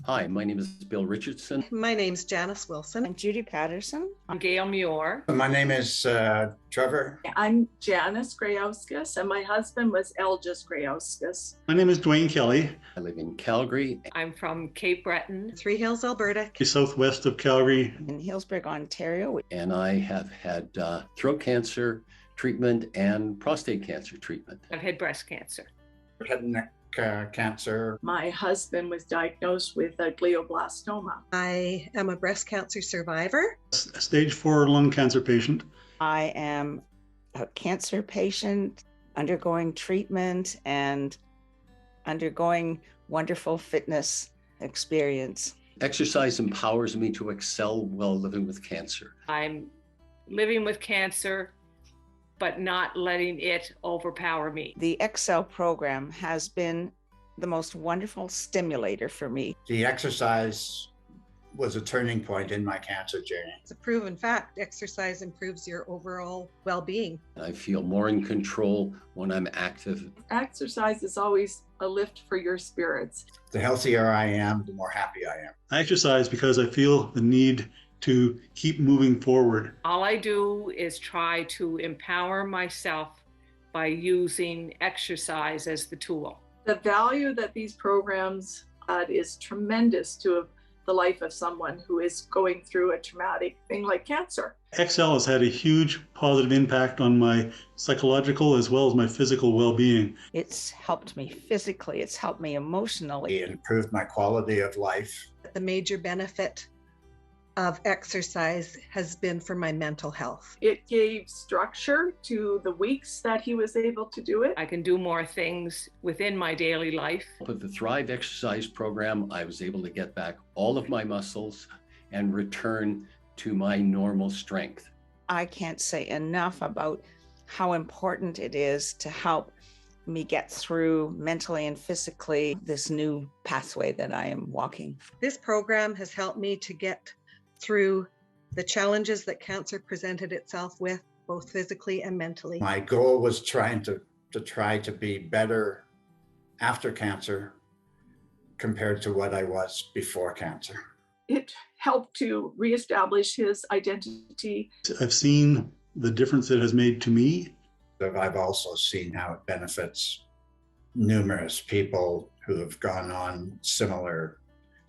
Hi, my name is Bill Richardson. My name's Janice Wilson. I'm Judy Patterson. I'm Gail Muir. My name is Trevor. I'm Janice Grayauskas, and my husband was Elgis Grayauskas. My name is Dwayne Kelly. I live in Calgary. I'm from Cape Breton, Three Hills, Alberta. Southwest of Calgary. In Hillsburg, Ontario. And I have had throat cancer treatment and prostate cancer treatment. I've had breast cancer. Head and neck cancer. My husband was diagnosed with a glioblastoma. I am a breast cancer survivor. Stage 4 lung cancer patient. I am a cancer patient undergoing treatment and undergoing wonderful fitness experience. Exercise empowers me to excel while living with cancer. I'm living with cancer, but not letting it overpower me. The Excel program has been the most wonderful stimulator for me. The exercise was a turning point in my cancer journey. It's a proven fact. Exercise improves your overall well-being. I feel more in control when I'm active. Exercise is always a lift for your spirits. The healthier I am, the more happy I am. I exercise because I feel the need to keep moving forward. All I do is try to empower myself by using exercise as the tool. The value that these programs add is tremendous to the life of someone who is going through a traumatic thing like cancer. Excel has had a huge positive impact on my psychological as well as my physical well-being. It's helped me physically, it's helped me emotionally. It improved my quality of life. The major benefit of exercise has been for my mental health. It gave structure to the weeks that he was able to do it. I can do more things within my daily life. With the Thrive exercise program, I was able to get back all of my muscles and return to my normal strength. I can't say enough about how important it is to help me get through mentally and physically this new pathway that I am walking. This program has helped me to get through the challenges that cancer presented itself with, both physically and mentally. My goal was trying to be better after cancer compared to what I was before cancer. It helped to reestablish his identity. I've seen the difference it has made to me. I've also seen how it benefits numerous people who have gone on similar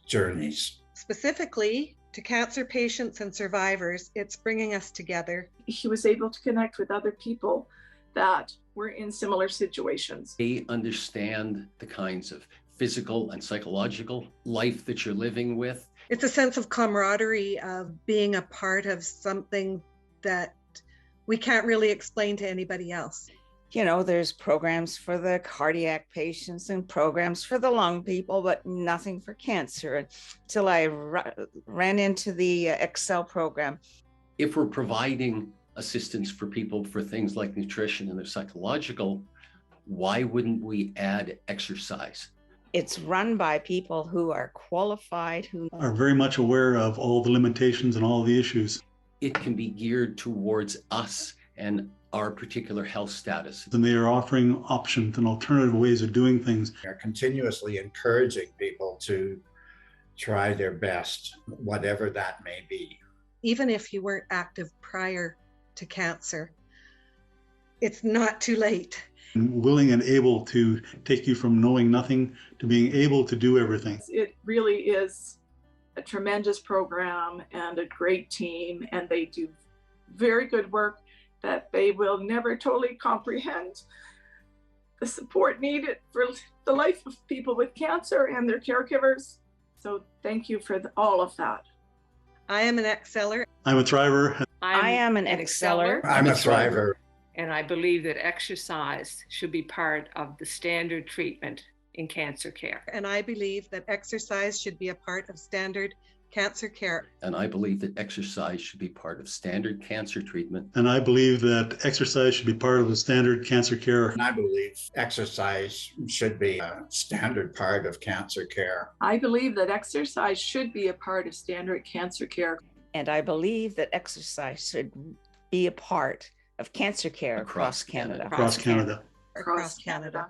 journeys. Specifically, to cancer patients and survivors, it's bringing us together. He was able to connect with other people that were in similar situations. They understand the kinds of physical and psychological life that you're living with. It's a sense of camaraderie, of being a part of something that we can't really explain to anybody else. You know, there's programs for the cardiac patients and programs for the lung people, but nothing for cancer until I ran into the Excel program. If we're providing assistance for people for things like nutrition and their psychological, why wouldn't we add exercise? It's run by people who are qualified, who Are very much aware of all the limitations and all the issues. It can be geared towards us and our particular health status. And they are offering options and alternative ways of doing things. They're continuously encouraging people to try their best, whatever that may be. Even if you weren't active prior to cancer, it's not too late. And willing and able to take you from knowing nothing to being able to do everything. It really is a tremendous program and a great team, and they do very good work that they will never totally comprehend the support needed for the life of people with cancer and their caregivers. So thank you for all of that. I am an Exceller. I'm a thriver. I am an Exceller. I'm a thriver. And I believe that exercise should be part of the standard treatment in cancer care. And I believe that exercise should be a part of standard cancer care. And I believe that exercise should be part of standard cancer treatment. And I believe that exercise should be part of the standard cancer care. And I believe exercise should be a standard part of cancer care. I believe that exercise should be a part of standard cancer care. And I believe that exercise should be a part of cancer care across Canada. Across Canada. Across Canada.